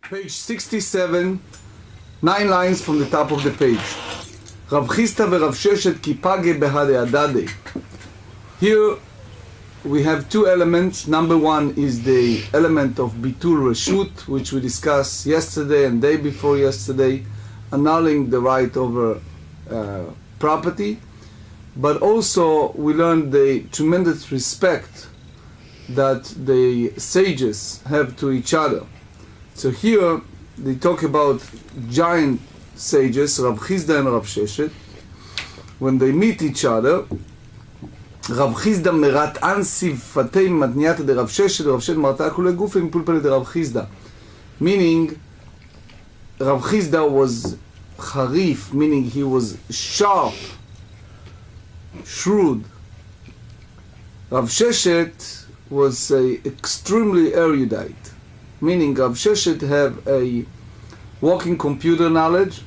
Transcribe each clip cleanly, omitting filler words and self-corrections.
Page 67, 9 lines from the top of the page. Rav Chisda v'Rav Sheshet kipage behade adade. Here we have two elements. Number one is the element of bitul reshut, which we discussed yesterday and day before yesterday, annulling the right over property. But also we learned the tremendous respect that the sages have to each other. So here they talk about giant sages, Rav Chisda and Rav Sheshet. When they meet each other, Rav Chisda merat'an sivfatei matniata de Rav Sheshet, Rav Sheshet marata kule gufim pulpele de Rav Chisda. Meaning, Rav Chisda was harif, meaning he was sharp, shrewd. Rav Sheshet was extremely erudite, meaning Rav Sheshet have a walking computer knowledge.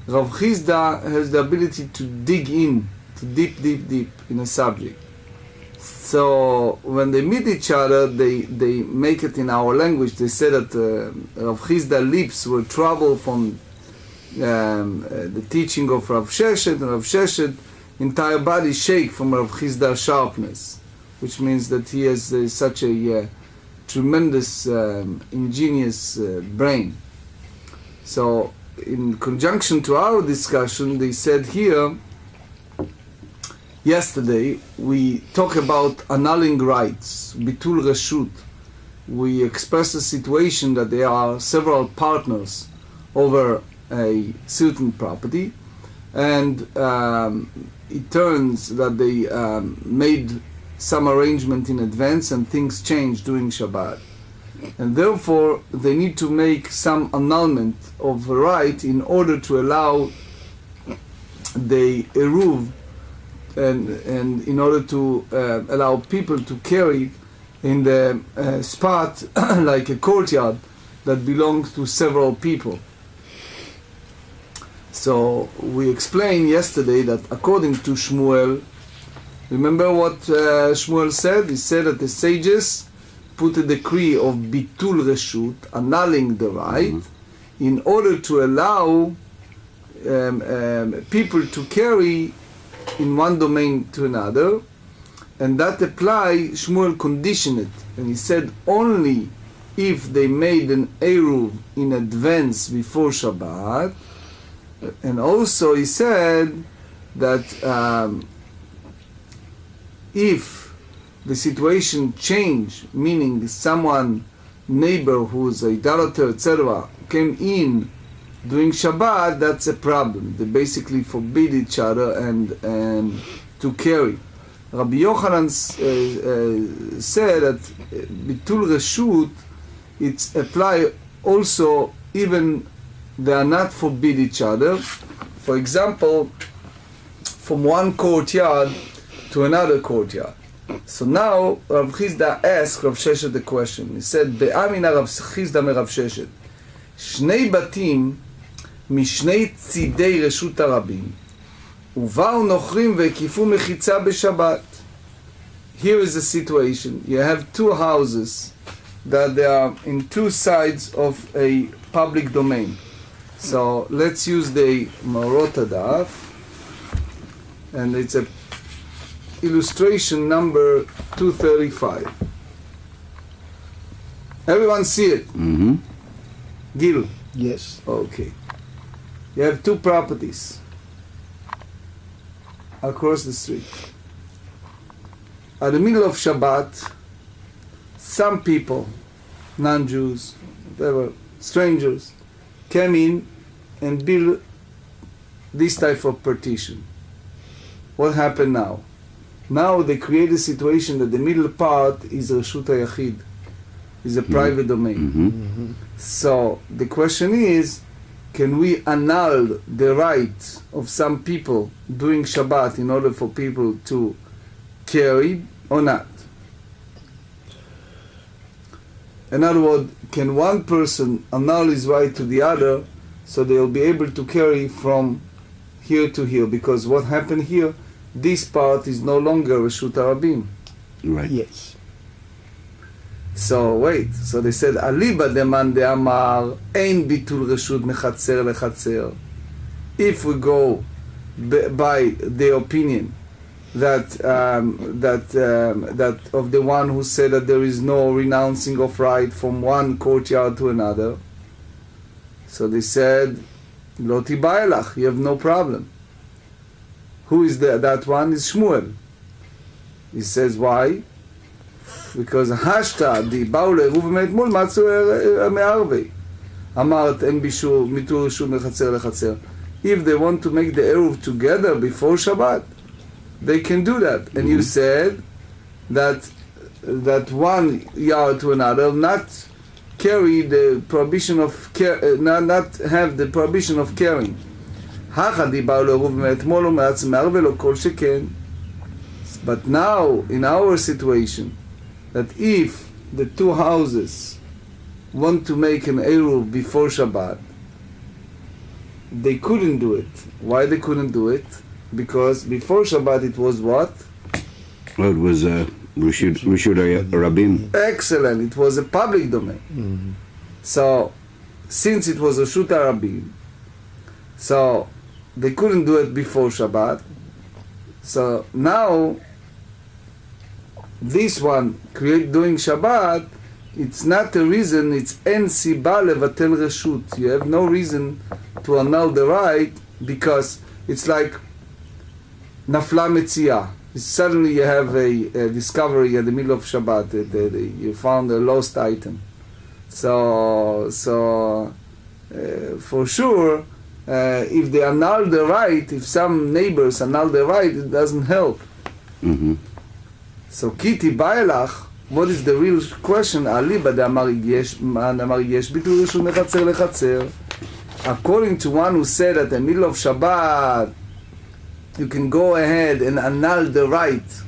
Rav Chisda has the ability to dig in, to deep in a subject. So when they meet each other, they make it in our language. They say that Rav Chisda's lips were troubled from the teaching of Rav Sheshet, and Rav Sheshet's entire body shake from Rav Chisda's sharpness, which means that he has such a tremendous, ingenious brain. So in conjunction to our discussion, they said here, yesterday, we talk about annulling rights, bitul reshut. We express a situation that there are several partners over a certain property, and it turns that they made some arrangement in advance and things change during Shabbat. And therefore, they need to make some annulment of a right in order to allow the Eruv and in order to allow people to carry in the spot like a courtyard that belongs to several people. So we explained yesterday that according to Shmuel, remember what Shmuel said? He said that the sages put a decree of bitul reshut, annulling the right, in order to allow people to carry in one domain to another, and that apply. Shmuel conditioned it, and he said only if they made an eruv in advance before Shabbat, and also he said that if the situation change, meaning someone, neighbor who's a idolater, etc., came in during Shabbat, that's a problem. They basically forbid each other and to carry. Rabbi Yochanan said that bitul reshut, it's apply also even they are not forbid each other. For example, from one courtyard to another courtyard. So now Rav Chisda asked Rav Sheshet the question. He said, "Be'amina Rav Chisda me Rav Sheshet, shnei batim mishnei tzidei reshut harabim, uva'u nochrim ve'kifu mechitza b'Shabbat." Here is the situation. You have two houses that they are in two sides of a public domain. So let's use the Marota Daf, and it's a illustration number 235. Everyone see it? Mm-hmm. Gil? Yes. Okay. You have two properties across the street. At the middle of Shabbat, some people, non-Jews, whatever, strangers, came in and built this type of partition. What happened now? Now they create a situation that the middle part is Reshut HaYachid, is a private domain. So the question is, can we annul the right of some people during Shabbat in order for people to carry or not? In other words, can one person annul his right to the other so they'll be able to carry from here to here? Because what happened here, this part is no longer Reshut Harabim. Right. Yes. So wait, so they said, Aliba deman de amar, ein bitul reshut mechatzer lechatzer. If we go by the opinion that of the one who said that there is no renouncing of right from one courtyard to another, so they said, Lo tibayelach, you have no problem. Who is that one? Is Shmuel. He says, why? Because hashta di באו לעירובין מאתמול מצאו מערבי. אמרת הם בישור מיתור רשות מחצר לחצר. If they want to make the Eruv together before Shabbat, they can do that. And you said that 1 yard to another not carry the prohibition of not have the prohibition of carrying. הכה די באו לעירובין מאתמול ומעצם מערבי לא כל שכן. But now in our situation, that if the two houses want to make an Eruv before Shabbat, they couldn't do it. Why they couldn't do it? Because before Shabbat it was what? Well, it was Rishut Rabim. Excellent. It was a public domain. Mm-hmm. So, since it was Rishut Rabim, so they couldn't do it before Shabbat. So now, this one, doing Shabbat, it's not a reason, it's en siba levatel reshut. You have no reason to annul the right, because it's like nafla metzia. Suddenly you have a discovery at the middle of Shabbat, you found a lost item. So for sure, if they annul the right, if some neighbors annul the right, it doesn't help. Mm-hmm. So Kiti Bailach, what is the real question? Aliba de amar yesh bitul reshut mechatzer lechatzer. According to one who said at the middle of Shabbat, you can go ahead and annul the right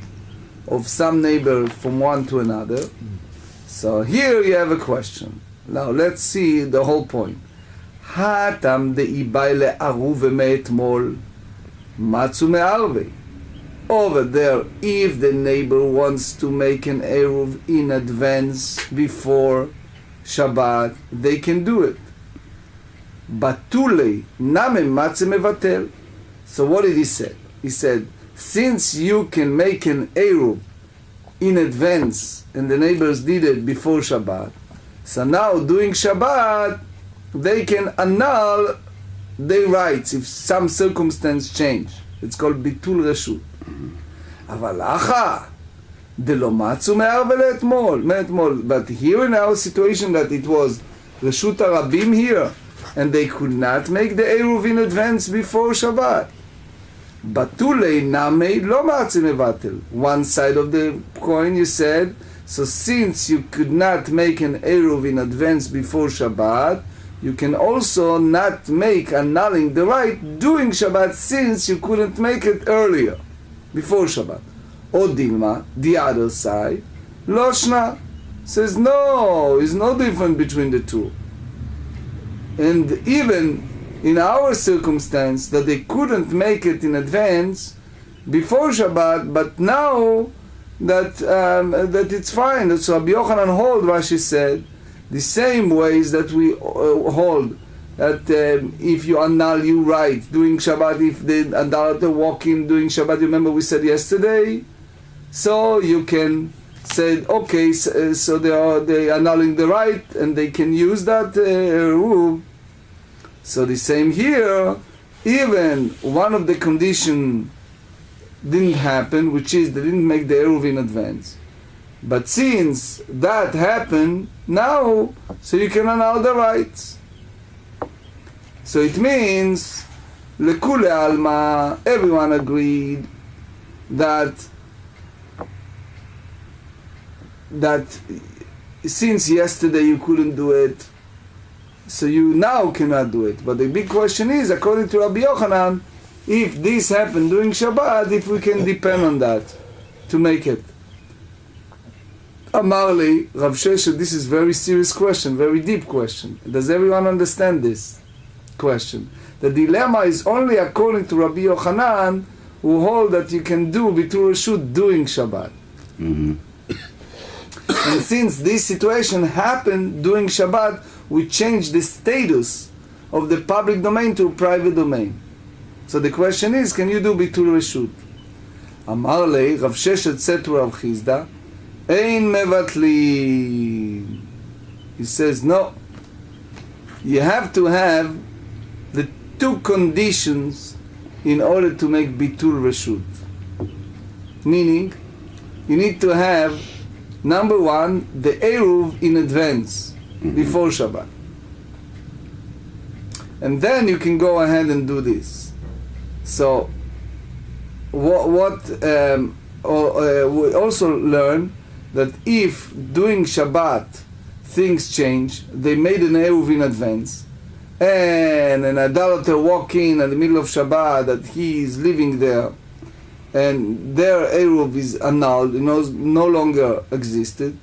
of some neighbor from one to another. So here you have a question. Now let's see the whole point. Hatam de'ibai le'aruv me'etmol matzu me'arvei. Over there, if the neighbor wants to make an Eruv in advance before Shabbat, they can do it. Batulei name matze mevatel. So what did he say? He said, since you can make an Eruv in advance and the neighbors did it before Shabbat, so now doing Shabbat, they can annul their rights if some circumstance change. It's called bitul reshut. אבל אחא, דלא מצאו מערבי לאתמול. But here in our situation that it was רשות הרבים here, and they could not make the Eruv in advance before Shabbat. בתולי נמי לא מצא מבטל. One side of the coin you said, so since you could not make an Eruv in advance before Shabbat, you can also not make annulling the right doing Shabbat since you couldn't make it earlier. Before Shabbat. Or Dilma, the other side, Loshna says no, there's no difference between the two. And even in our circumstance that they couldn't make it in advance before Shabbat, but now that it's fine. That's Rabbi Yochanan hold, Rashi said, the same ways that we hold that if you annul, you right doing Shabbat, if the adulterer walk in doing Shabbat, remember we said yesterday, so you can say, okay, so they annulling the right and they can use that rule. So the same here, even one of the condition didn't happen, which is they didn't make the Eruv in advance. But since that happened now, so you can annul the rights. So it means, lekule alma, everyone agreed that since yesterday you couldn't do it, so you now cannot do it. But the big question is, according to Rabbi Yochanan, if this happened during Shabbat, if we can depend on that to make it. Amarli, Rav Sheshet, this is very serious question, very deep question. Does everyone understand this question? The dilemma is only according to Rabbi Yochanan, who hold that you can do bitul reshut doing Shabbat. Mm-hmm. And since this situation happened during Shabbat, we changed the status of the public domain to private domain. So the question is, can you do bitul reshut? Amar lei, Rav Sheshet said to Rav Chizda, Ein mevatli. He says, no. You have to have the two conditions in order to make bitul reshut. Meaning, you need to have, number one, the Eruv in advance, before Shabbat. And then you can go ahead and do this. So, we also learn that if during Shabbat things change, they made an Eruv in advance, and an idolater walk in at the middle of Shabbat that he is living there, and their Eruv is annulled, no longer existed.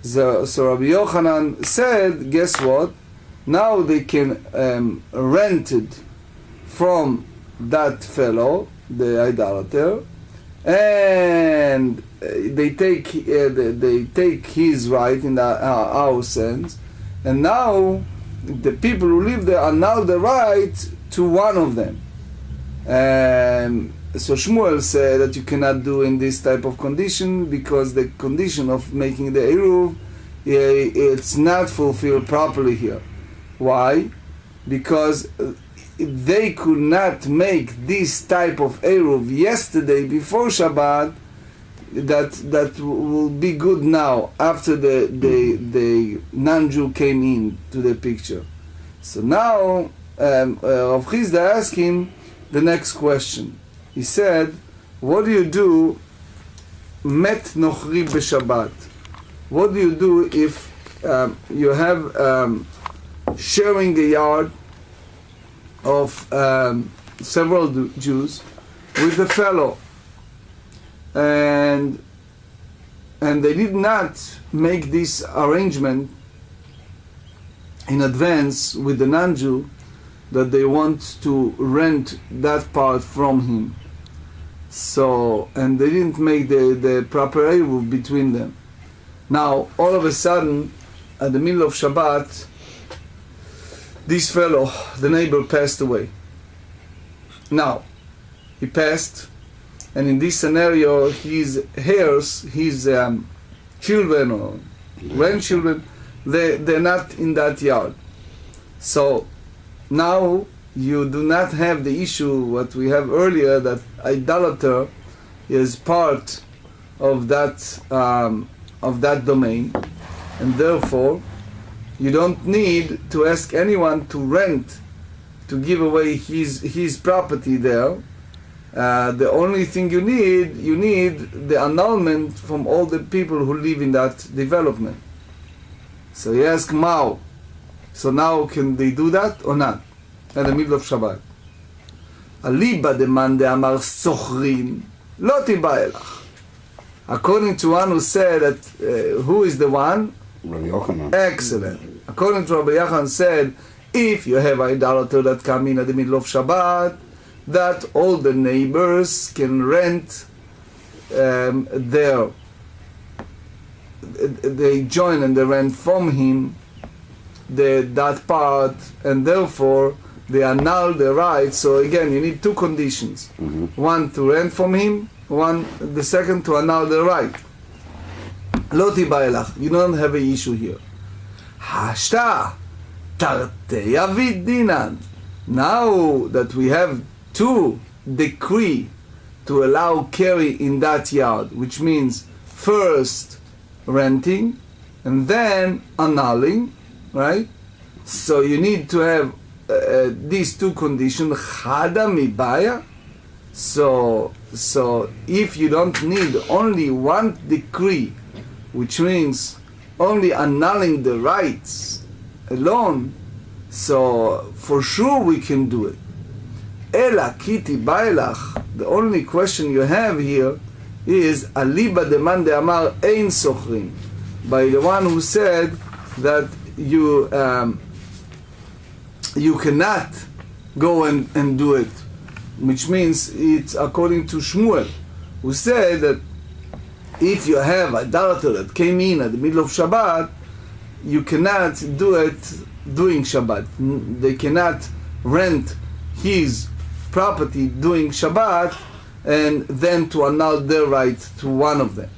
So Rabbi Yochanan said, guess what? Now they can rent it from that fellow, the idolater, and they take his right in our sense, and now the people who live there annul the right to one of them. So Shmuel said that you cannot do in this type of condition because the condition of making the Eruv, it's not fulfilled properly here. Why? Because they could not make this type of Eruv yesterday before Shabbat that will be good now after the non-Jew came in to the picture. So now Rav Chizda asked him the next question. He said, what do you do met nochri b'Shabbat? What do you do if you have sharing a yard of several Jews with a fellow, and they did not make this arrangement in advance with the non-Jew that they want to rent that part from him. So, and they didn't make the proper Eruv between them. Now, all of a sudden, at the middle of Shabbat, this fellow, the neighbor, passed away. Now, he passed, and in this scenario, his heirs, his children or grandchildren, they're not in that yard. So, now you do not have the issue what we have earlier, that idolater is part of that domain, and therefore you don't need to ask anyone to rent, to give away his property there. The only thing you need the annulment from all the people who live in that development. So you ask Mao, so now can they do that or not? In the middle of Shabbat. Aliba demande amar sochrin lo tiba elach. According to one who said that, who is the one? Rabbi Yochanan. Excellent. According to Rabbi Yochanan said, if you have idolater that come in at the middle of Shabbat, that all the neighbors can rent they join and they rent from him that part, and therefore they annul the right. So again, you need two conditions. One to rent from him, the second to annul the right. Lo tiba elach. You don't have an issue here. Hashta tartei avid dinan. Now that we have two decree to allow carry in that yard, which means first renting and then annulling, right? So you need to have these two conditions. Chada mibaya. So if you don't need only one decree, which means only annulling the rights alone, so for sure we can do it. Ela kiti bailach. The only question you have here is aliba demande amar ein sochrin, by the one who said that you cannot go and do it, which means it's according to Shmuel, who said that if you have idolater that came in at the middle of Shabbat, you cannot do it during Shabbat. They cannot rent his property during Shabbat and then to annul their right to one of them.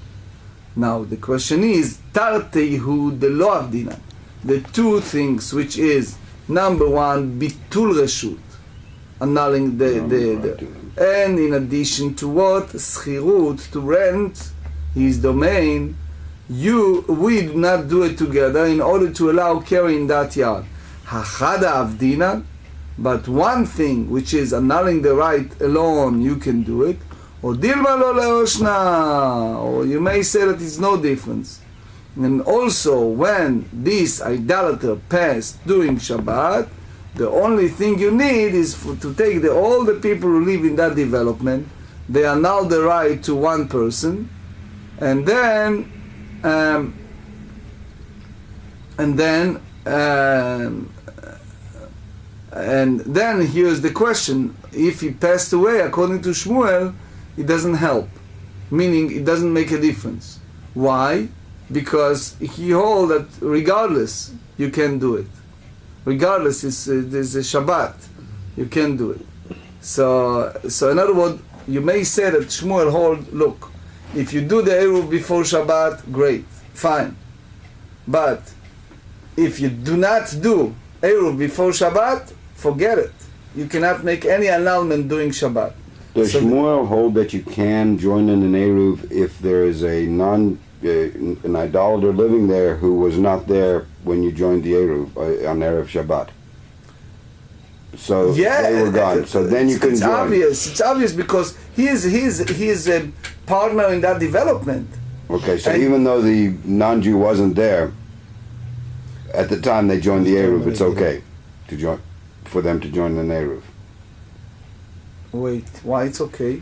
Now the question is, Tartehu de lo avdinan. The two things, which is number one, bitul reshut, annulling the and in addition to what? Schirut, to rent his domain. We do not do it together in order to allow carrying that yard. Hachada avdinan, but one thing which is annulling the right alone, you can do it. Or dilma lo leoshna, or you may say that it's no difference. And also, when this idolater passed during Shabbat, the only thing you need is to take all the people who live in that development, they annul the right to one person, and then here's the question: if he passed away, according to Shmuel, it doesn't help, meaning it doesn't make a difference. Why? Because he holds that regardless, you can do it. Regardless, there's a Shabbat, you can do it. So in other words, you may say that Shmuel hold, look, if you do the Eruv before Shabbat, great, fine. But if you do not do Eruv before Shabbat, forget it. You cannot make any annulment during Shabbat. Does Shmuel hold that you can join in an Eruv if there is an idolater living there who was not there when you joined the Eruv on Erev Shabbat? So they were gone. So then you can join. It's obvious because he is a partner in that development. Okay, so even though the non-Jew wasn't there at the time they joined the Eruv, it's okay to join for them to join the Eruv. Wait, why it's okay?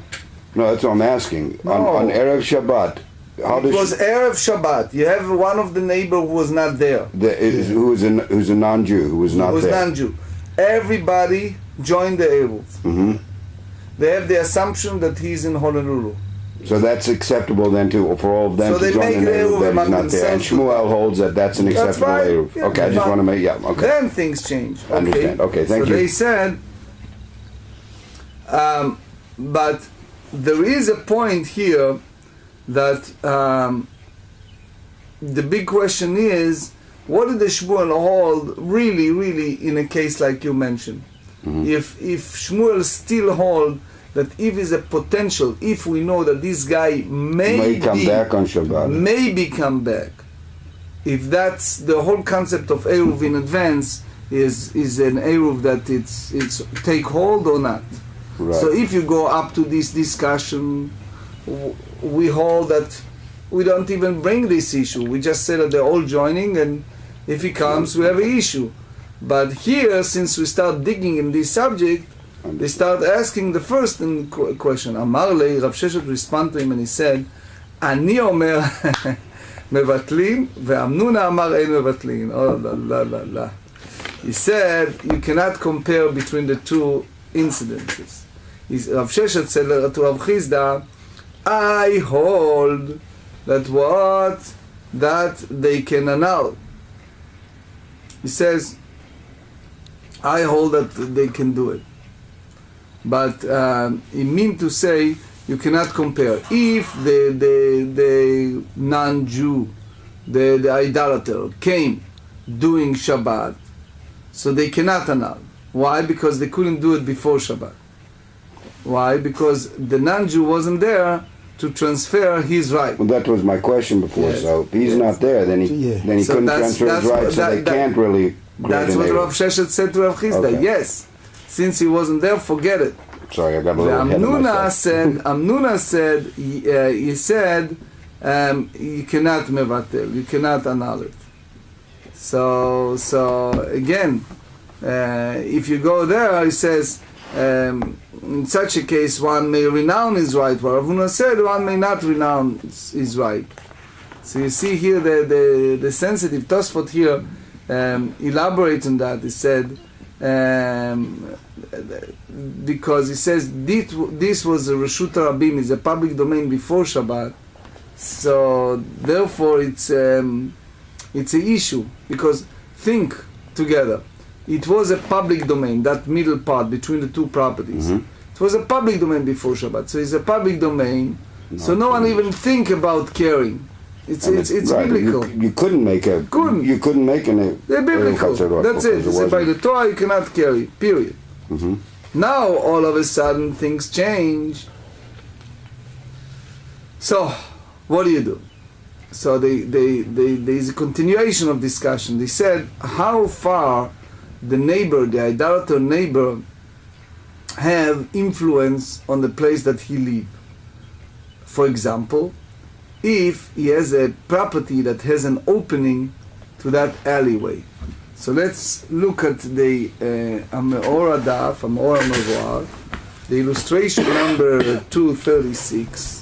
No, that's what I'm asking. No. On Erev Shabbat, it was Erev Shabbat. You have one of the neighbor who was not there. Who's a non-Jew, who was not there. Who was non-Jew. Everybody joined the Eruv. Mm-hmm. They have the assumption that he's in Honolulu. So that's acceptable then for all of them to join an Eruv that he's not there. And Shmuel holds that that's an acceptable Eruv. Yeah, okay, I just want to make, okay. Then things change. I understand. Okay, thank you. So they said, but there is a point here that the big question is, what did the Shmuel hold really in a case like you mentioned? Mm-hmm. If Shmuel still hold that if is a potential, if we know that this guy may come back on Shabbat, maybe come back, if that's the whole concept of Eruv in advance is an Eruv that it's take hold or not. Right. So if you go up to this discussion, we hold that we don't even bring this issue. We just say that they're all joining, and if he comes, we have an issue. But here, since we start digging in this subject, they start asking the first question. Amar le, Rav Sheshet responded to him and he said, Ani omer mevatlin, ve'amnuna amar ein mevatlin. Oh, la. He said, you cannot compare between the two incidences. Rav Sheshet said to Rav Chizda, I hold that they can annul. He says, I hold that they can do it. But he means to say you cannot compare. If the non-Jew, the idolater came doing Shabbat, so they cannot annul. Why? Because they couldn't do it before Shabbat. Why? Because the non-Jew wasn't there to transfer his right. Well, that was my question before. Yes. So if he's not there, then he couldn't transfer his right. So they can't really. That's what Rav Sheshet said to Rav Chizda. Okay. Yes, since he wasn't there, forget it. Sorry, I got a little ahead of myself. Amnuna said, he said, you cannot mevatel, you cannot annul it. So again, if you go there, he says, in such a case, one may renounce his right. What Ravuna said, one may not renounce his right. So you see here the sensitive Tosfot here elaborates on that. He said, because he says this was a Reshut Rabim, is a public domain before Shabbat. So therefore it's an issue, because think together. It was a public domain, that middle part between the two properties. It was a public domain before Shabbat, so it's a public domain. So no one even think about caring. It's right. biblical. You couldn't make a. You couldn't make an. They're biblical. That's it. So by the Torah you cannot carry. Period. Now all of a sudden things change. So what do? So there's a continuation of discussion. They said how far the neighbor, the idolater neighbor, have influence on the place that he lives. For example, if he has a property that has an opening to that alleyway. So let's look at the Ameora Daf, Ameora Mavoar, the illustration number 236.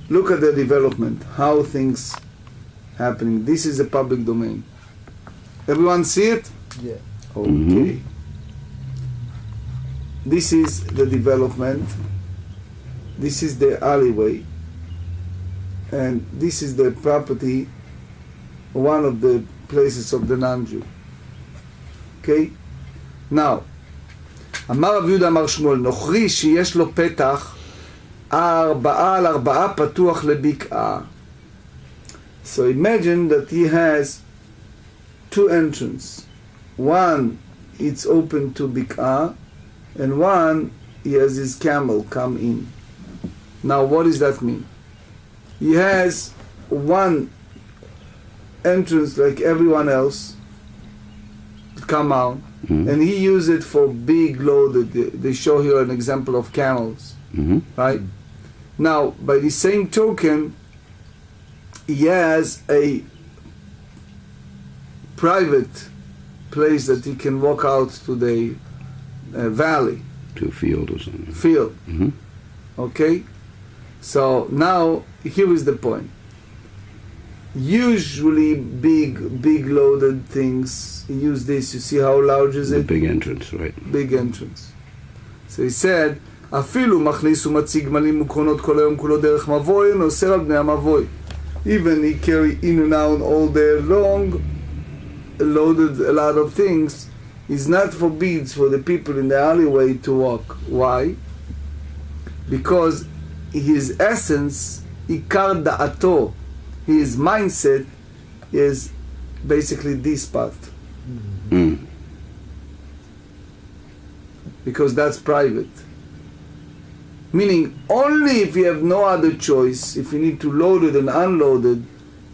Look at the development, how things happening. This is a public domain. Everyone see it? Yeah. Okay. This is the development. This is the alleyway. And this is the property, one of the places of the non-Jew. Okay? Now, אמר רב יהודה אמר שמואל, נוכרי שיש לו פתח 4 על 4 פתוח לבקעה. So imagine that he has 2 entrances. One, it's open to Bik'ah, and one, he has his camel come in. Now what does that mean? He has one entrance like everyone else to come out, and he uses it for big loaded. They show here an example of camels, right? Now, by the same token, he has a private place that he can walk out to the valley. To a field or something. Field. Okay? So now, here is the point. Usually big loaded things, use this, you see how large is The it? big entrance, right? Big entrance. So he said, אפילו מכניס ומציג גמלים וקרונות כל היום כולו דרך מבוי, נוסר על בני המבוי. Even he carry in and out all day long, loaded a lot of things, is not forbids for the people in the alleyway to walk. Why? Because his essence, עיקר דעתו, his mindset is basically this part. Because that's private. Meaning, only if you have no other choice, if you need to load it and unload it,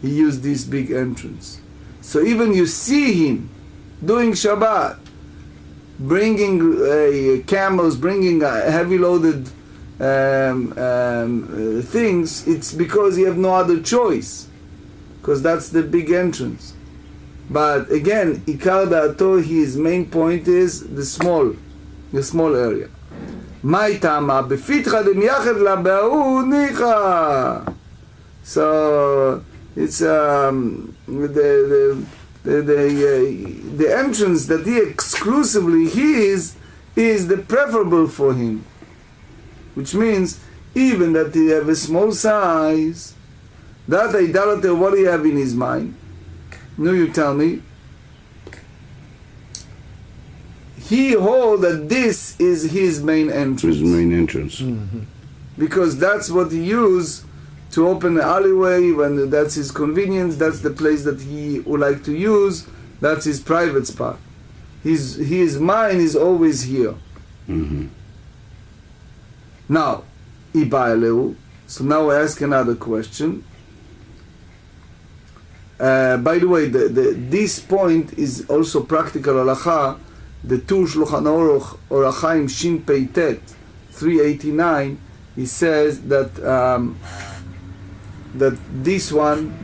he used this big entrance. So even you see him doing Shabbat, bringing camels, bringing heavy loaded things, it's because you have no other choice, because that's the big entrance. But again, Ikar Da'ato, his main point is the small area. מאי טעמה? בפיתחא דמייחד לה בהוא ניחא. So it's the entrance that he exclusively is the preferable for him, which means even that he have a small size, that idolater, what do you have in his mind? No, you tell me. He holds that this is his main entrance. His main entrance. Because that's what he used to open the alleyway, when that's his convenience, that's the place that he would like to use, that's his private spot. His mind is always here. Now, Ibaileu. So now I ask another question. By the way, this point is also practical halacha. The Tur Shulchan Aruch Orach Chaim Shin Pei Tet 389. He says that that this one,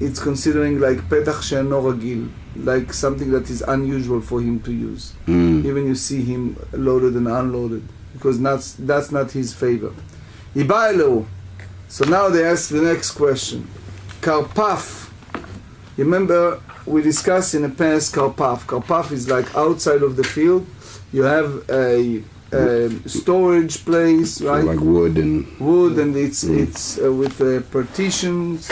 it's considering like petach she'eno ragil, like something that is unusual for him to use. Even you see him loaded and unloaded, because that's not his favor. Ibaileu. So now they ask the next question. Karpaf. Remember, we discussed in the past karpaf. Karpaf is like outside of the field. You have a storage place, right? Like wood and it's with partitions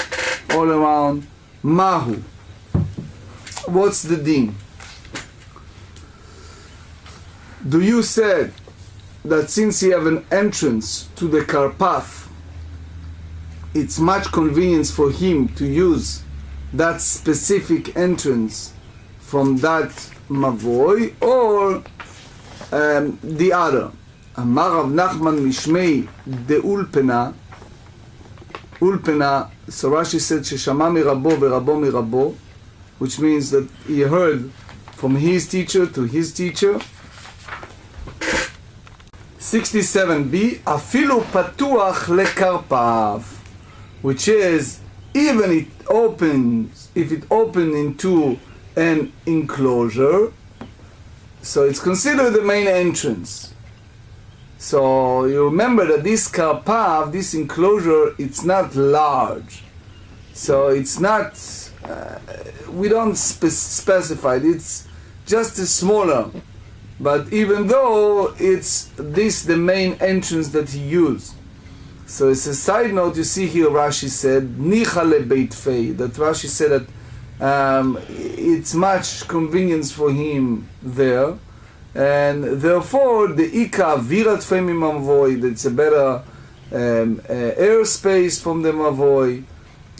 all around. Mahu. What's the din? Do you say that since you have an entrance to the karpaf, it's much convenience for him to use that specific entrance from that mavoy, or the other? Amar Rav Nachman Mishmei de Ulpena. Ulpena, so Rashi said, Sheshama mirabo verabo mirabo, which means that he heard from his teacher to his teacher. 67b, Afilu patuach lekarpav, which is even if it opens into an enclosure, so it's considered the main entrance. So you remember that this karpav, this enclosure, it's not large. So it's not, we don't specify it, it's just a smaller. But even though it's this the main entrance that he used. So it's a side note, you see here Rashi said, Nicha lebeit fei, that Rashi said that it's much convenience for him there. And therefore the Ika virat fei mimavoy, that's a better airspace from the mavoy.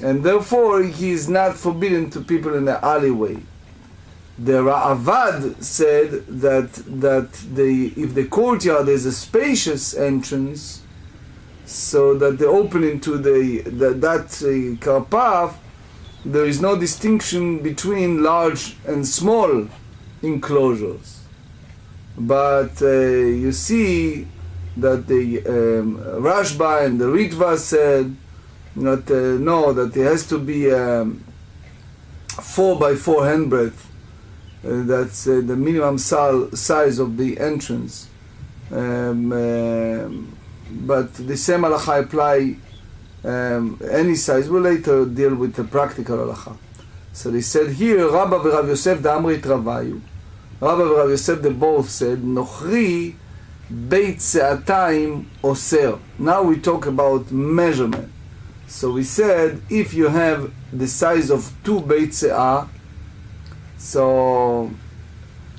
And therefore he is not forbidden to people in the alleyway. The Ra'avad said that if the courtyard is a spacious entrance, so that the opening to that karpav, there is no distinction between large and small enclosures. But you see that the Rashba and the Ritva said that no, that it has to be 4 by 4 handbreadth. That's the minimum size of the entrance. But the same halacha apply any size. We'll later deal with the practical halacha. So they said here, Rabba v'Rav Yosef da'amrit ravayu. Rabba v'Rav Yosef, they both said, Nochri beit se'atayim oser. Now we talk about measurement. So we said, if you have the size of 2 beit se'ah, so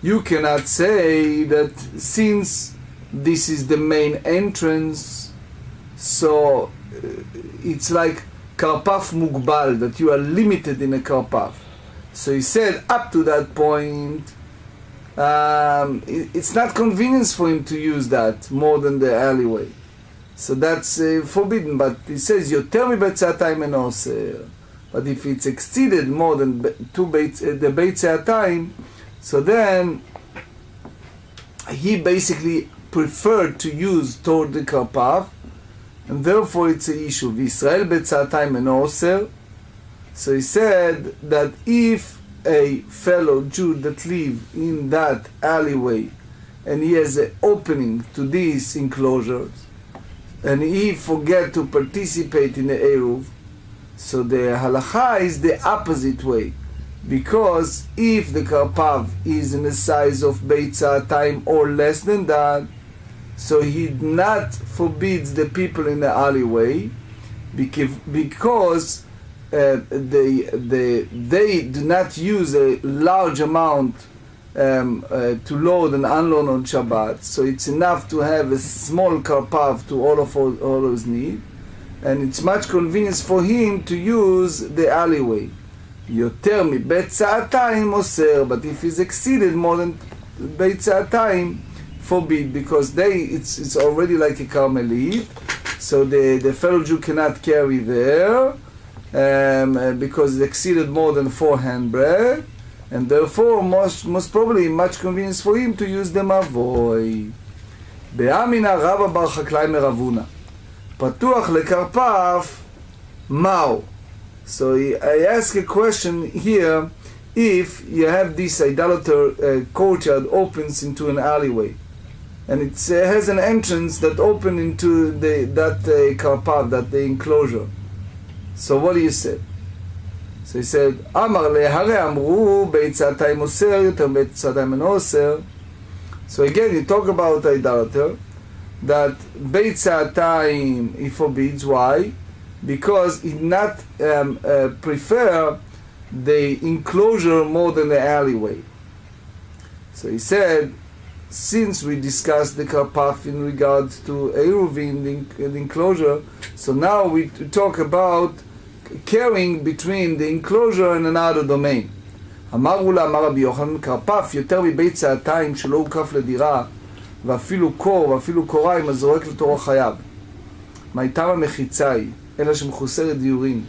you cannot say that since this is the main entrance, so it's like karpaf mugbal, that you are limited in a karpaf. So he said up to that point, it's not convenience for him to use that more than the alleyway. So that's forbidden. But he says, yoter mibetzaatayim eno oser. But if it's exceeded more than the beit se'atayim, so then he basically preferred to use toward the karpav, and therefore it's an issue. V'Yisrael beit se'atayim eno oser. So he said that if a fellow Jew that live in that alleyway and he has an opening to these enclosures, and he forget to participate in the Eruv, so the halacha is the opposite way, because if the karpav is in the size of beit se'atayim or less than that, so he not forbids the people in the alleyway, because they do not use a large amount to load and unload on Shabbat, so it's enough to have a small karpav to all of his need. And it's much convenience for him to use the alleyway. Yoter mi beit se'atayim oser, but if he's exceeded more than beit se'atayim, forbid, because it's already like a Carmelite, so the fellow Jew cannot carry there, because it exceeded more than 4 handbreadth, and therefore most probably much convenience for him to use the mavoy. Be'amina Rabba bar Chaklai meravuna. Patuach lekarpaf mao. So I ask a question here, if you have this idolater courtyard opens into an alleyway, and it has an entrance that open into that karpav, that the enclosure. So what do you say? So he said, Amar le hare amru beitzatayim oser yoter beitzatayim eno oser. So again, you talk about idolater, that beitzatayim he forbids. Why? Because he not prefer the enclosure more than the alleyway. So he said, since we discussed the karpaf in regards to Eiruvin, the enclosure, so now we talk about carrying between the enclosure and another domain. אמרו לה, אמר רבי יוחנן, קרפף יותר מבית צעתיים שלא הוקף לדירה, ואפילו קור, ואפילו קוריים, אז זורק לתור החייב. מה איתם המחיצה היא? אלא שמחוסרת דיורים.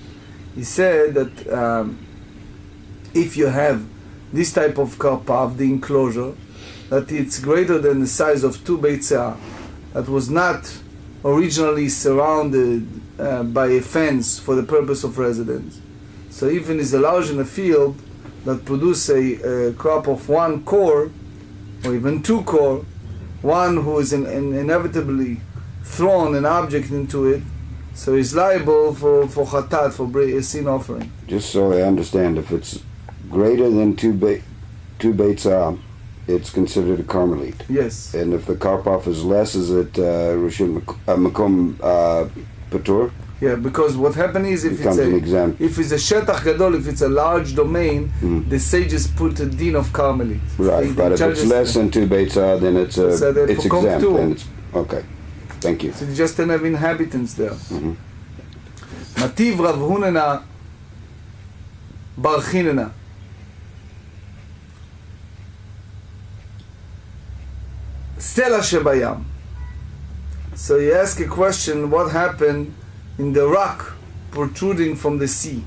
He said that if you have this type of karpaf, the enclosure, that it's greater than the size of 2 beitzah, that was not originally surrounded by a fence for the purpose of residence. So even is allowed in a field that produce a crop of 1 core, or even 2 core, one who is inevitably thrown an object into it, so he's liable for chatat, for a sin offering. Just so I understand, if it's greater than 2 beitzah, it's considered a Carmelite. Yes. And if the karpaf is less, is it Rishon Makom Patur? Yeah, because what happens is if it's a shetach gadol, if it's a large domain, the sages put a din of Carmelite. Right, but if it's less than 2 beitzah, then it's exempt. And it's, okay, thank you. So you just don't have inhabitants there. Mativ Rav Hunana Bar Chinana. Stela Shebayam. So you ask a question, what happened in the rock protruding from the sea?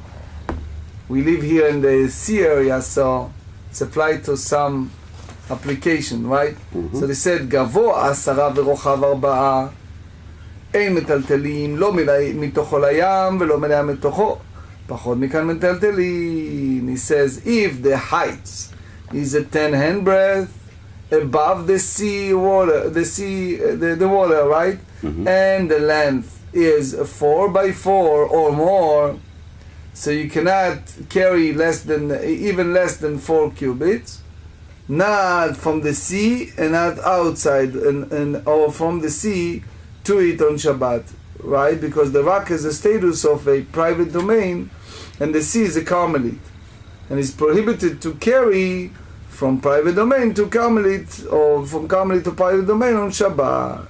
We live here in the sea area, so it's applied to some application, right? So they said, Gavo 10 ורוחב 4, אין מטלטלים, לא מתוכו לים ולא מלאה מתוכו, פחות מכאן מטלטלים. He says, if the height is a 10 handbreadth above the sea water, the water, right? And the length is 4 by 4 or more, so you cannot carry even less than 4 cubits, not from the sea and not outside, or from the sea to it on Shabbat, right? Because the rock has a status of a private domain, and the sea is a Carmelite, and it's prohibited to carry from private domain to Carmelite, or from Carmelite to private domain on Shabbat.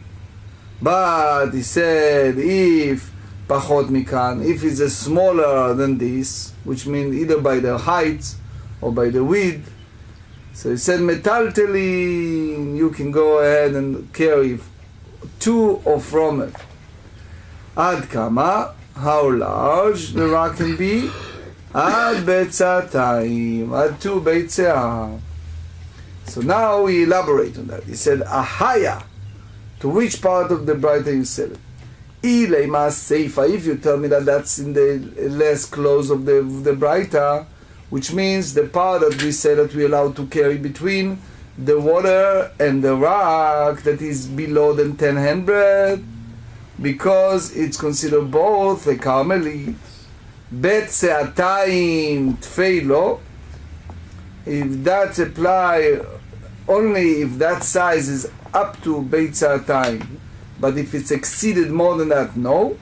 But he said, if pachot mikan, if it's smaller than this, which means either by the height or by the width, so he said metaltelin, you can go ahead and carry to or from it. Ad kama, how large the rock can be? Ad betzatayim, ad 2 beitzah. So now we elaborate on that. He said, ahaya, to which part of the Braita you said it? Ileima seifa, if you tell me that that's in the last clause of the Braita, which means the part that we say that we allow to carry between the water and the rock that is below than 10 handbreadth, because it's considered both a Carmelite. Bet se'atayim tfeilo, if that's apply only if that size is up to beitzah time, but if it's exceeded more than that, no.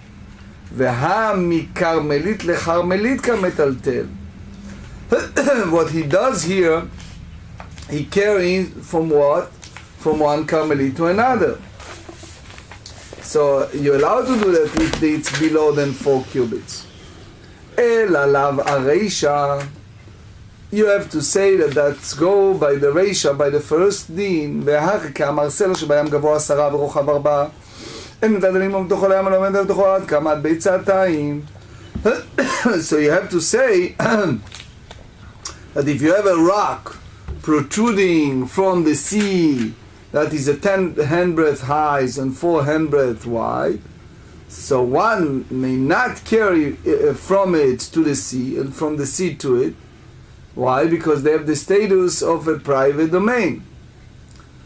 Veha mikarmelit lecharmelit kametaltel. What he does here, he carries from what? From one Carmelite to another. So you're allowed to do that if it's below than 4 cubits. El alav areisha. You have to say that that's go by the reisha, by the first din. והכה המרסל שבים גבוה 10 ורוחב 4. אין מתעדלים ומתוכו לים ולא עומד לתוכו עד כמה עד ביצתיים. So you have to say that if you have a rock protruding from the sea that is a 10 handbreadth high and 4 handbreadth wide, so one may not carry from it to the sea and from the sea to it. Why? Because they have the status of a private domain.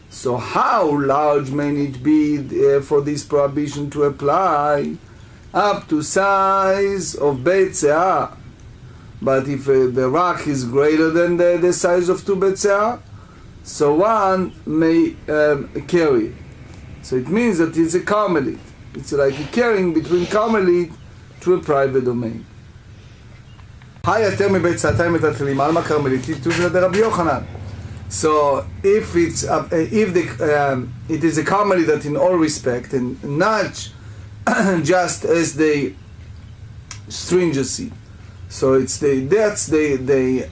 So how large may it be for this prohibition to apply? Up to size of Beit Se'ah. But if the rock is greater than the size of 2 betzah, so one may carry it. So it means that it's a Carmelite. It's like a carrying between Carmelite to a private domain. So if it's it is a Carmelite that in all respect, and not just as the stringency. So that's the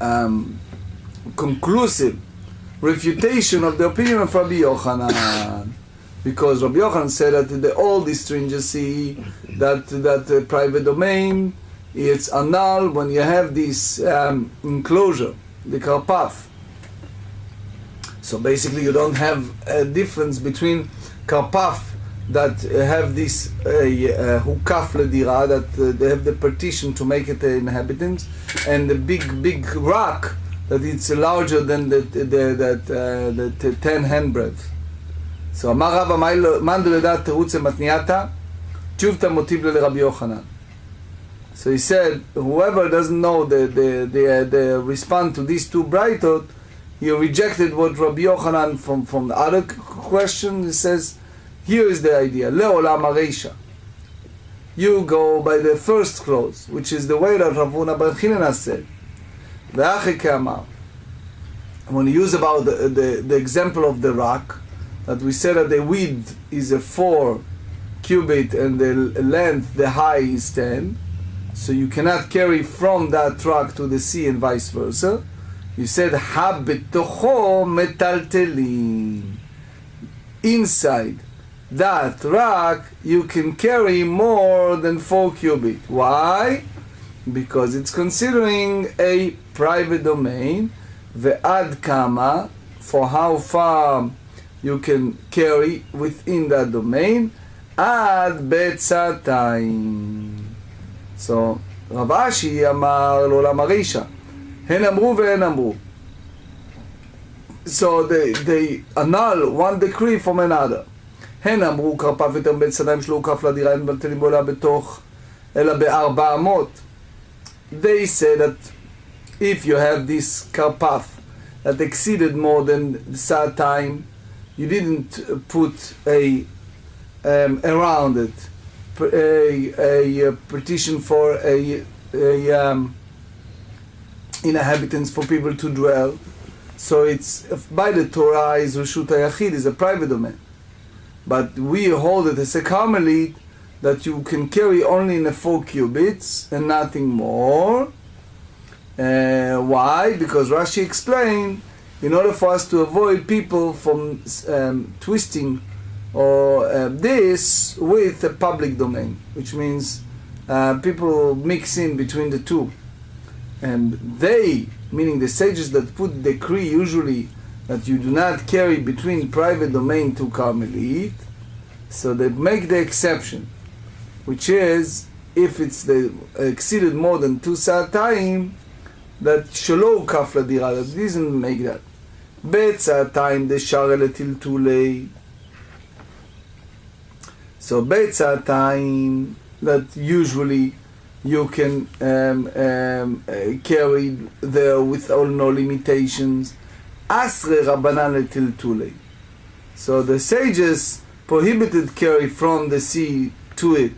conclusive refutation of the opinion of Rabbi Yochanan, because Rabbi Yochanan said that all the stringency, that private domain, it's annulled when you have this enclosure, the karpaf. So basically you don't have a difference between karpaf that have this hukaf ledira, that they have the partition to make it an inhabitant, and the big rock that it's larger than the 10 handbreadth. So Amar Rava man ledat terutze matniata tshuvta motiv leRabbi Yochanan. So he said, whoever doesn't know the response to these two brightot, he rejected what Rabbi Yochanan from the other question. He says, here is the idea. Le'olam hareisha. You go by the first clause, which is the way that Rav Huna bar Chinena said. Ve'achike amar. When he used about the example of the rock, that we said that the width is a 4 cubit and the length, the height is 10. So you cannot carry from that rock to the sea and vice versa. You said, ha betocho metaltelin. Inside that rock, you can carry more than 4 cubit. Why? Because it's considering a private domain. Ve'ad kama, for how far you can carry within that domain. Ad betzatayim. So, Rav Ashi amar לעולם הרישא. הן אמרו והן אמרו. So they annul one decree from another. הן אמרו קרפף יותר בין שדיים שלו כף לדירה אין בלתלים בולה בתוך אלא ב400. They say that if you have this karpaf that exceeded more than the sad time, you didn't put around it a partition for inhabitants for people to dwell. So it's by the Torah is Reshut HaYachid, is a private domain. But we hold it as a Carmelite that you can carry only in 4 cubits and nothing more. Why? Because Rashi explained, in order for us to avoid people from twisting or this with a public domain, which means people mix in between the two. And they, meaning the sages that put decree usually that you do not carry between private domain to Carmelite, so they make the exception, which is if it's exceeded more than 2 sa'atayim, that shelo kaf ladira, that doesn't make that. Bet sa'atayim de share letiltulei. So bet sa'atayim, that usually you can carry there without no limitations. Asre Rabbanan letiltulei. So the sages prohibited carry from the sea to it,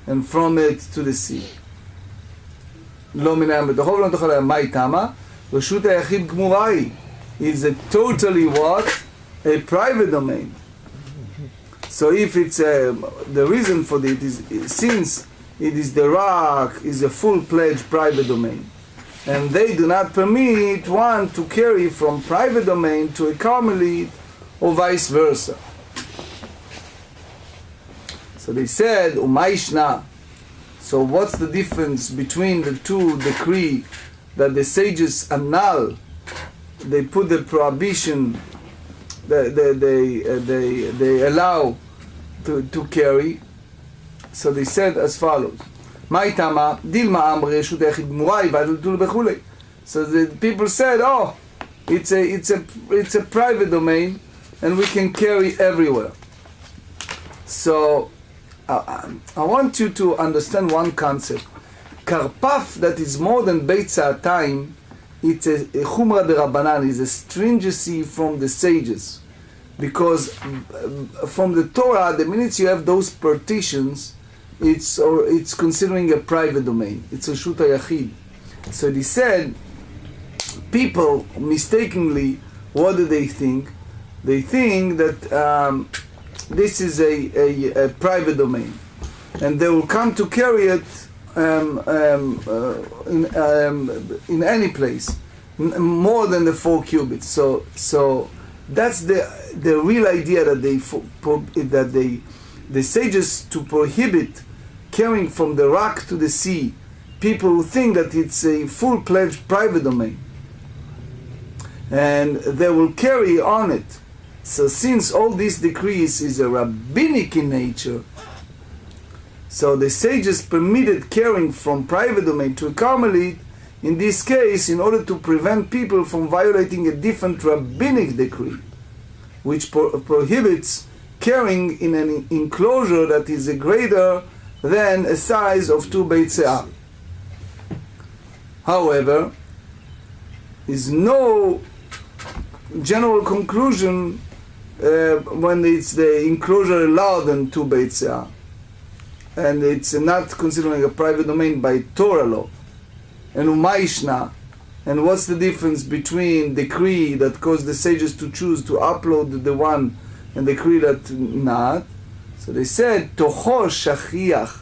and from it to the sea. לא מן הים בתוכו ולא תוכל הים. מה איתמה? רשות היחיד גמורה היא. It's a totally what? A private domain. So if it's the reason for it is since it is the rock is a full-fledged private domain, and they do not permit one to carry from private domain to a Carmelite or vice versa. So they said, Umayishna. So what's the difference between the two decree that the sages annul? They put the prohibition, they allow to carry. So they said as follows. So the people said, oh, it's a private domain and we can carry everywhere. So I want you to understand one concept. karpaf that is more than beitza time, it's a chumra de rabbanan, is a stringency from the sages. Because from the Torah, the minute you have those partitions, it's considering a private domain. It's a Reshut HaYachid. So they said, people mistakenly, what do they think? They think that this is a private domain, and they will come to carry it in any place, more than the 4 cubits. So that's the real idea that the sages to prohibit carrying from the rock to the sea. People who think that it's a full-fledged private domain, and they will carry on it. So since all these decrees is a rabbinic in nature, so the sages permitted carrying from private domain to a Carmelite in this case in order to prevent people from violating a different rabbinic decree, which prohibits carrying in an enclosure that is greater than a size of 2 beit se'ah. However, is no general conclusion when it's the enclosure lower than 2 beit se'ah, and it's not considering a private domain by Torah law. And umayishna, and what's the difference between decree that caused the sages to choose to upload the one and decree that not? So they said tocho shachiach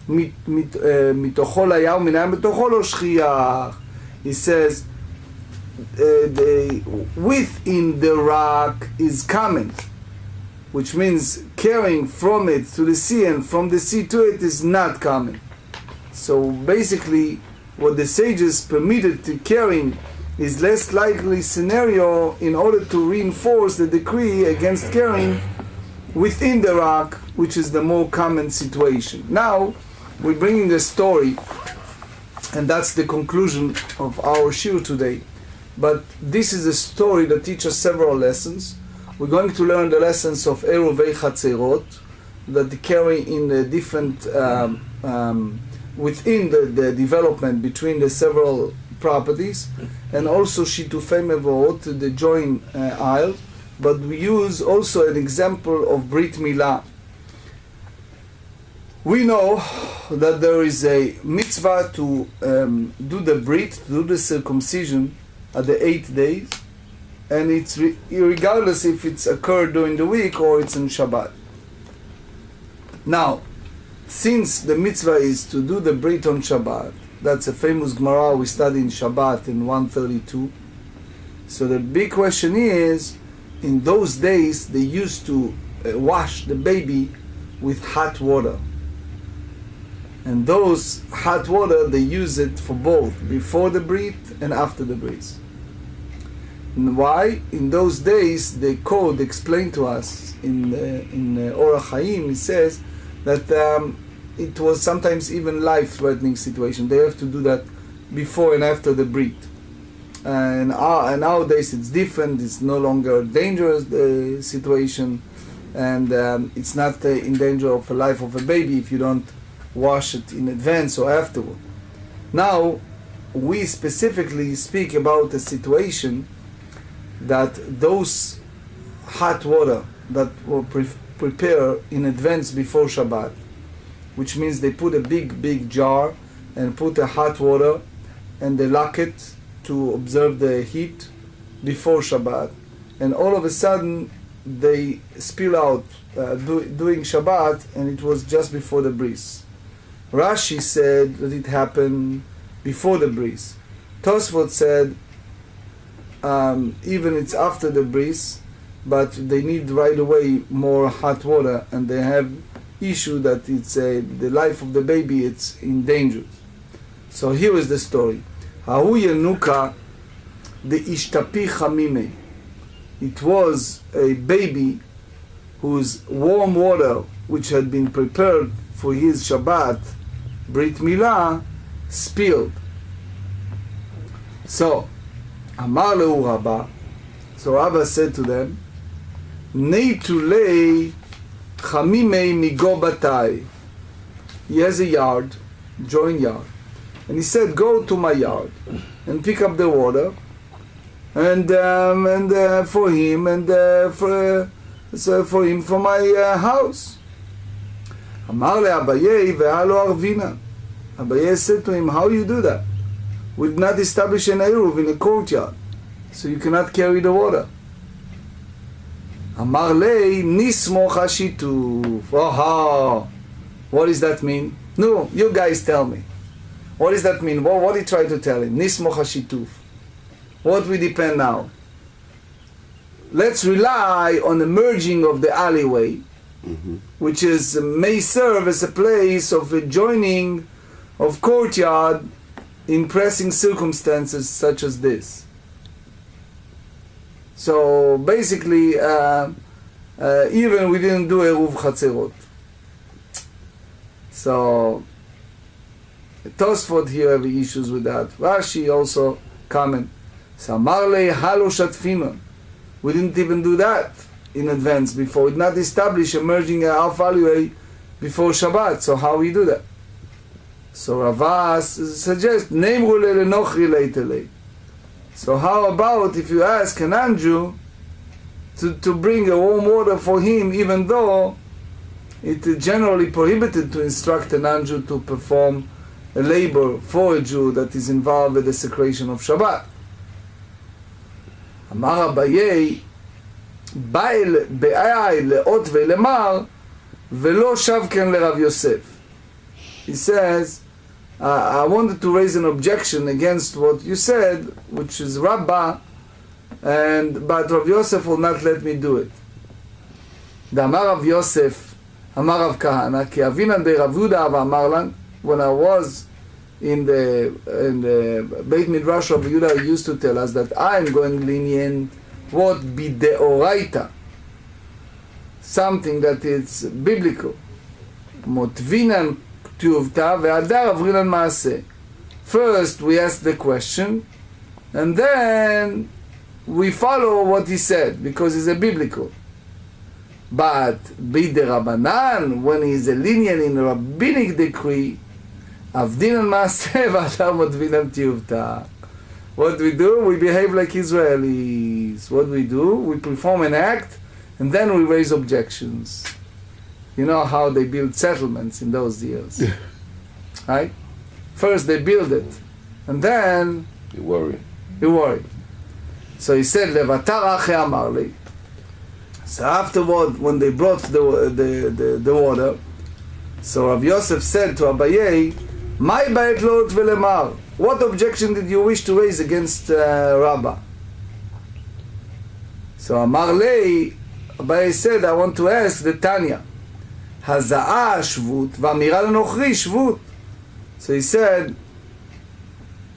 mitocho layam minayam mitocho lo shchiach. He says the within the rock is common, which means carrying from it to the sea and from the sea to it is not common. So basically, what the sages permitted to carrying is less likely scenario in order to reinforce the decree against carrying within the rock, which is the more common situation. Now, we're bringing a story, and that's the conclusion of our shiur today. But this is a story that teaches several lessons. We're going to learn the lessons of Eruvei Chatzerot, that they carry in the different, within the development between the several properties, and also Shitufei Mevorot, the joint aisle. But we use also an example of Brit Milah. We know that there is a mitzvah to do the Brit, to do the circumcision at the 8 days, and it's regardless if it's occurred during the week or it's in Shabbat. Now, since the mitzvah is to do the Brit on Shabbat, that's a famous Gemara we study in Shabbat in 132. So the big question is, in those days they used to wash the baby with hot water. And those hot water, they use it for both, before the Brit and after the Brit. And why? In those days, the code explained to us in Orach Chaim, it says that it was sometimes even life-threatening situation. They have to do that before and after the Brit. And nowadays it's different. It's no longer dangerous situation, and it's not in danger of the life of a baby if you don't wash it in advance or afterward. Now, we specifically speak about a situation that those hot water that were prepared in advance before Shabbat, which means they put a big jar and put the hot water and they lock it to observe the heat before Shabbat, and all of a sudden they spill out during Shabbat, and it was just before the breeze. Rashi said that it happened before the breeze. Tosfot said even it's after the breeze, but they need right away more hot water, and they have issue that it's the life of the baby, it's in danger. So here is the story. Hahu Yenuka the Ishtapi Chamime. It was a baby whose warm water, which had been prepared for his Shabbat, Brit Milah, spilled. So, Amar lehu Rabba, so Rabba said to them, Neitulei Chamimei migo batai. He has a yard, joint yard, And he said, go to my yard and pick up the water, and for him, and for him for my house. Amar le Abaye ve'alo arvina. Abaye said to him, how you do that? We did not establish an Eruv in a courtyard, so you cannot carry the water. Amar le nismoch hashituf. Oh, what does that mean? No, you guys tell me. What does that mean? What did he try to tell him? Nismoch hashituf. What we depend now? Let's rely on the merging of the alleyway, which may serve as a place of adjoining of courtyard in pressing circumstances such as this. So basically, even we didn't do Eruv Chatzerot. So Tosfot here have issues with that. Rashi also comment. Samarle halo shatfino. We didn't even do that in advance before. We did not establish a merging half alleyway before Shabbat. So how we do that? So Ravas suggests Neimru le'lenochri le'itelei. So how about if you ask an Anju to bring a warm water for him, even though it is generally prohibited to instruct an Anju to perform a labor for a Jew that is involved with the desecration of Shabbat. Amar Abaye, Bael be'ai le'ot ve'lemar ve'lo shavken le'Rav Yosef. He says, I wanted to raise an objection against what you said, which is Rabbah, but Rav Yosef will not let me do it. The Amar Rav Yosef, Amar Rav Kahana, ki avinan de Rav Yehuda v'amar lan. When I was in the Beit Midrash of Yehuda, he used to tell us that I am going lenient what bideoraita, something that is biblical. Motvinan First we ask the question, and then we follow what he said, because it's a biblical. But Bide Rabbanan, when he is a lenient in a rabbinic decree, Avdinan Maaseh v'Adar Motvinan Tiyuvta. What we do? We behave like Israelis. What we do? We perform an act, and then we raise objections. You know how they build settlements in those years, right? First they build it, and then you worry. So he said, "Levatar ache amar li." So afterward, when they brought the water, so Rav Yosef said to Abaye, "My ba'et lot ve'lemar." What objection did you wish to raise against Rabbah? So Amar le, Abaye said, "I want to ask the Tanya." Haza'ah shvut, v'amira l'nochri shvut. So he said,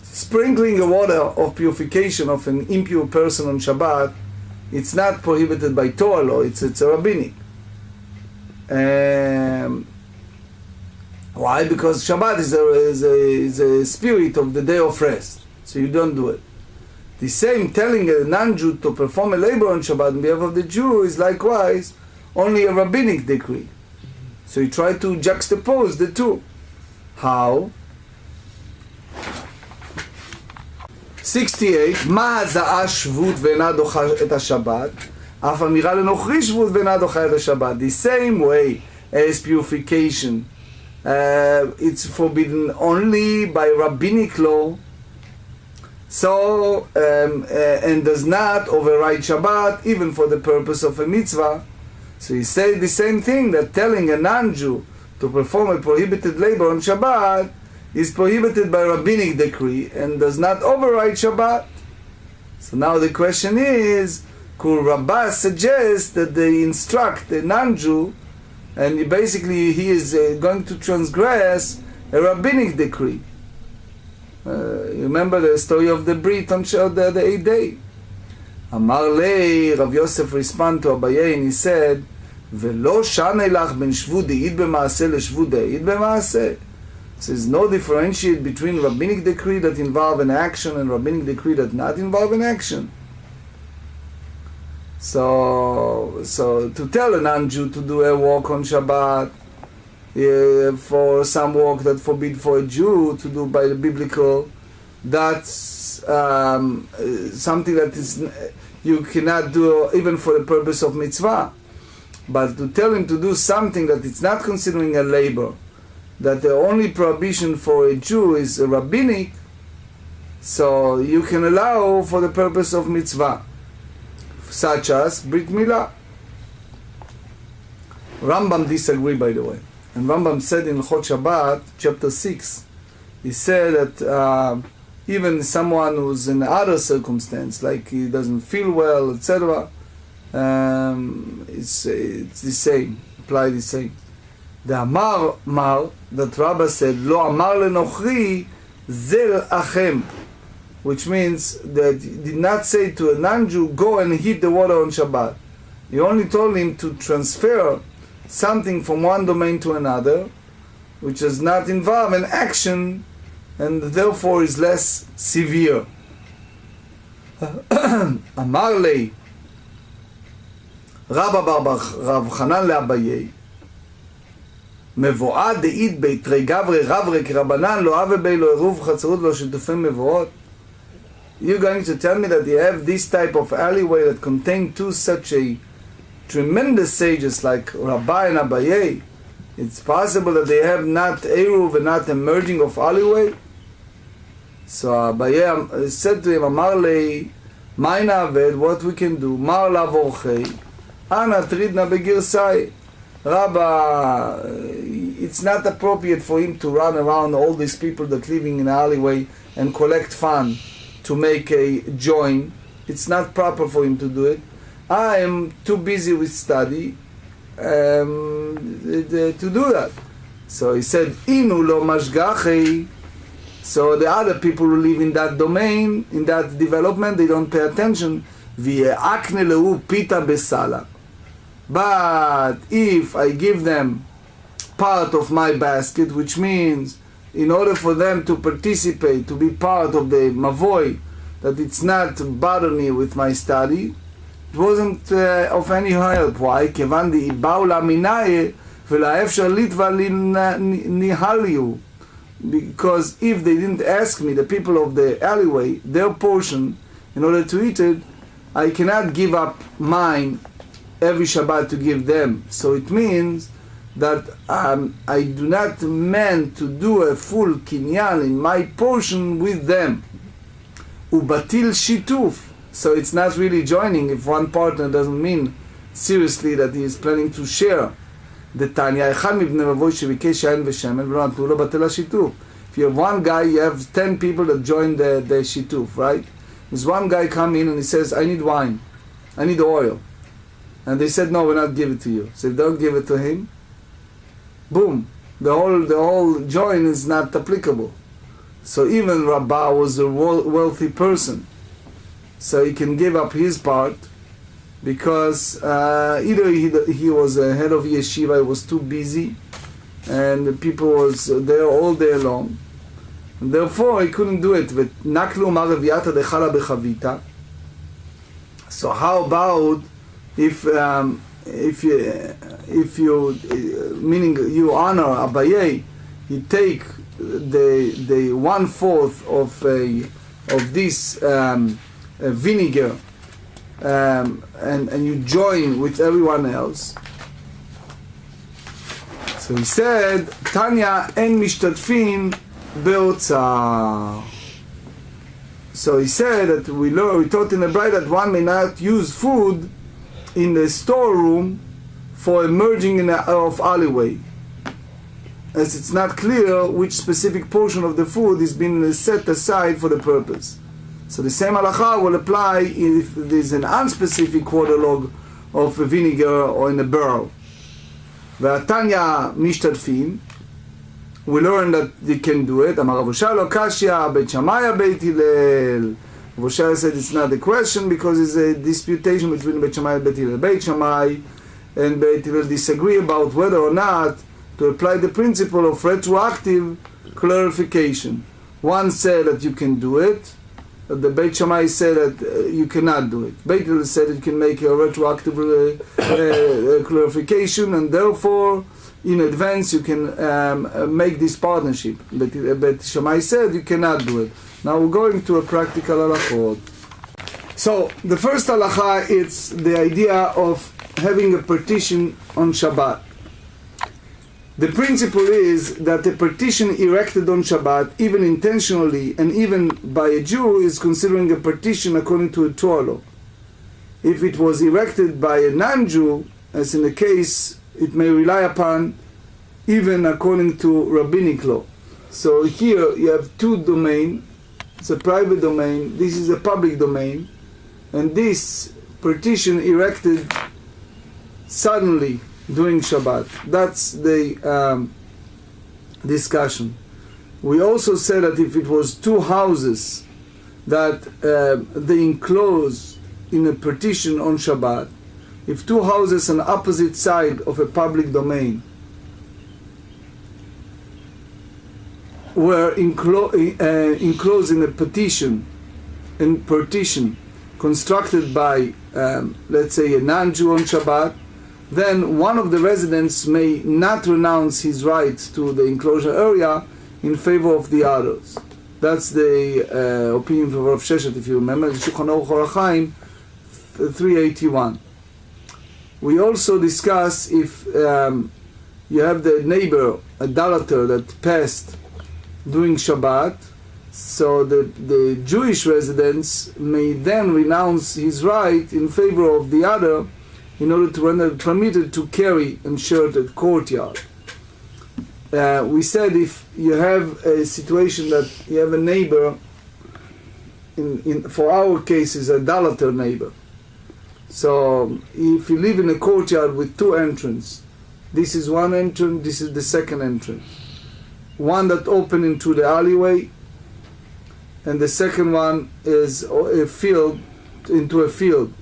sprinkling the water of purification of an impure person on Shabbat, it's not prohibited by Torah law, it's a rabbinic. Why? Because Shabbat is a spirit of the day of rest, so you don't do it. The same telling a non-Jew to perform a labor on Shabbat on behalf of the Jew is likewise only a rabbinic decree. So he tried to juxtapose the two. How? 68. מה הזעה שבות ואינה דוחה את השבת? אף אמירה לנוכרי שבות ואינה דוחה את השבת. The same way as purification, it's forbidden only by rabbinic law. So, and does not override Shabbat even for the purpose of a mitzvah. So he said the same thing, that telling a non-Jew to perform a prohibited labor on Shabbat is prohibited by rabbinic decree and does not override Shabbat. So now the question is, could Rabbah suggest that they instruct a non-Jew, and basically he is going to transgress a rabbinic decree? You remember the story of the Brit on the 8th day? Amar lei, Rav Yosef responded to Abaye and he said, Velo shane lach ben shvut de'id b'maaseh le'shvut de'id b'maaseh. So there's no differentiate between rabbinic decree that involve an action and rabbinic decree that not involve an action. So to tell a non-Jew to do a walk on Shabbat, for some work that forbid for a Jew to do by the biblical, that's something that is you cannot do even for the purpose of mitzvah. But to tell him to do something that it's not considering a labor, that the only prohibition for a Jew is a rabbinic, so you can allow for the purpose of mitzvah, such as Brit Milah. Rambam disagree, by the way. And Rambam said in Chot Shabbat, chapter 6, he said that even someone who's in other circumstance, like he doesn't feel well, etc., it's the same, apply the same. The Amar, that Rabbah said, Lo Amar lenochri zer achem, which means that he did not say to a non-Jew, go and heat the water on Shabbat. He only told him to transfer something from one domain to another, which does not involve an action, and therefore is less severe. Amar lei Rabba bar Rav Chanan le'Abaye מבואה דאית ביתרי גברי רברי כרבנן לא אבה בי לא עירוב חצרות לא שיתופי מבואות. You're going to tell me that you have this type of alleyway that contain two such a tremendous sages like Rabbi and Abaye? It's possible that they have not Eruv and not a merging of alleyway? So Abaye said to him, Amar lei, Maina Aved, what we can do? Mar lavorchei, Ana tridna begirsai. Rabba, it's not appropriate for him to run around all these people that living in an alleyway and collect fun to make a join. It's not proper for him to do it. I am too busy with study to do that. So he said, Inu lo mashgachi. So the other people who live in that domain, in that development, they don't pay attention. V'ye'akne lehu pita besala. But if I give them part of my basket, which means in order for them to participate, to be part of the mavoi, that it's not bother me with my study, it wasn't of any help. Why? Kevan de'ibau laminaye v'la'efshar litva nihalyu. Because if they didn't ask me, the people of the alleyway, their portion, in order to eat it, I cannot give up mine every Shabbat to give them. So it means that I do not mean to do a full kinyan in my portion with them. Ubatil shituf. So it's not really joining if one partner doesn't mean seriously that he is planning to share. The Tanya, if you have one guy, you have 10 people that join the shituf, right? There's one guy come in and he says, I need wine, I need oil. And they said, no, we're not give it to you. So don't give it to him. Boom. The whole join is not applicable. So even Rabbah was a wealthy person. So he can give up his part because either he was a head of yeshiva, he was too busy, and the people was there all day long. And therefore he couldn't do it. So how about if you meaning you honor Abaye, you take the 1/4 of this vinegar and you join with everyone else. So he said, Tanya en mishtatfin beotzar. So he said that we taught in the Braita that one may not use food in the storeroom for emerging of alleyway, as it's not clear which specific portion of the food is being set aside for the purpose. So the same halacha will apply if there's an unspecific quarter log of vinegar or in a barrel. V'atanya mishtadfin, we learn that they can do it. Amar Rav Shai lo kashya, Beit Shammai Beit Hillel. Rav Shai said it's not a question because it's a disputation between Beit Shammai and Beit Hillel. Beit Shammai and Beit Hillel disagree about whether or not to apply the principle of retroactive clarification. One said that you can do it. The Beit Shammai said that you cannot do it. Beit Hillel said you can make a retroactive clarification, and therefore in advance you can make this partnership. But Shammai said you cannot do it. Now we're going to a practical halachot. So the first halacha is the idea of having a partition on Shabbat. The principle is that a partition erected on Shabbat, even intentionally and even by a Jew, is considering a partition according to a Torah law. If it was erected by a non-Jew, as in the case, it may rely upon even according to rabbinic law. So here you have two domains. It's a private domain, this is a public domain, and this partition erected suddenly during Shabbat. That's the discussion. We also said that if it was two houses that they enclose in a partition on Shabbat, if two houses on opposite side of a public domain were enclosed in a partition constructed by, let's say, a non-Jew on Shabbat, then one of the residents may not renounce his rights to the enclosure area in favor of the others. That's the opinion of Rav Sheshet, if you remember, Shulchan Aruch Orach Chaim 381. We also discuss if you have the neighbor, idolater, that passed during Shabbat, so the Jewish residents may then renounce his right in favor of the other in order to render permitted to carry and share the courtyard. We said if you have a situation that you have a neighbor, for our case is a idolater neighbor. So if you live in a courtyard with two entrances, this is one entrance, this is the second entrance. One that open into the alleyway, and the second one is a field, into a field,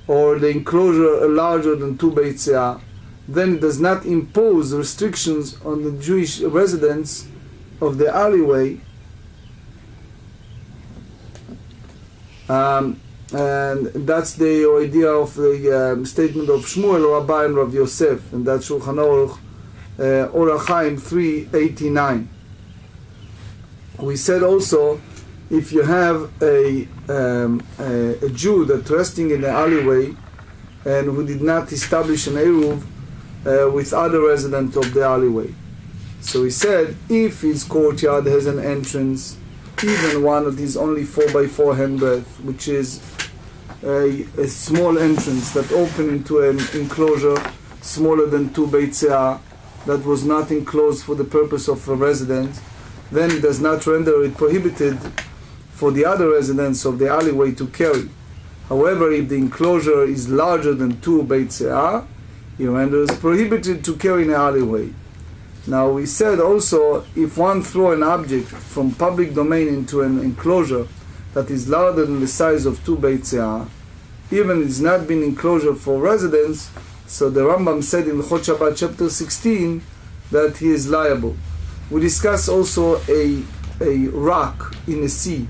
or the enclosure larger than 2 Beit Seah, then it does not impose restrictions on the Jewish residents of the alleyway, and that's the idea of the statement of Shmuel, Rabbi, and Rav Yosef, and that's Shulchan Aruch Orach Chaim 389. We said also, if you have a Jew that's resting in the alleyway and who did not establish an Eruv with other residents of the alleyway. So he said, if his courtyard has an entrance, even one that is only 4x4 handbreadth, which is a small entrance that opened into an enclosure smaller than 2 Beit Seah, that was not enclosed for the purpose of a residence, then it does not render it prohibited for the other residents of the alleyway to carry. However, if the enclosure is larger than 2 Beit Seah, it renders prohibited to carry in the alleyway. Now we said also, if one throw an object from public domain into an enclosure that is larger than the size of 2 Beit Seah, even it's not been enclosure for residents, so the Rambam said in Chot Shabbat chapter 16 that he is liable. We discussed also a rock in the sea,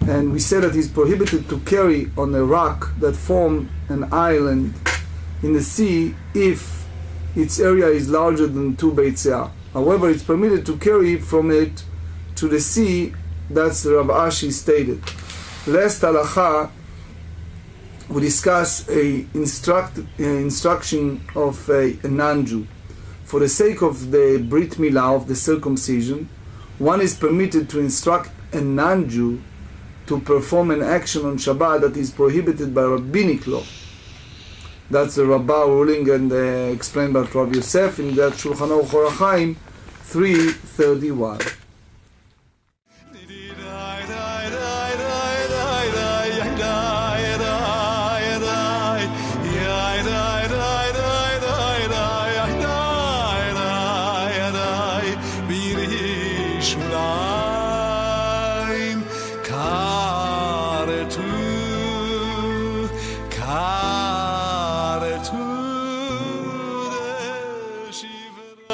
and we said that it's prohibited to carry on a rock that form an island in the sea if its area is larger than 2 Beit Seah. However, it's permitted to carry from it to the sea. That's the Rav Ashi stated. Last halacha, we discuss a instruction of a non-Jew. For the sake of the Brit Milah, of the circumcision, one is permitted to instruct a non-Jew to perform an action on Shabbat that is prohibited by rabbinic law. That's the Rabbah ruling and explained by Rav Yosef in that Shulchan Aruch Orach Chaim 331.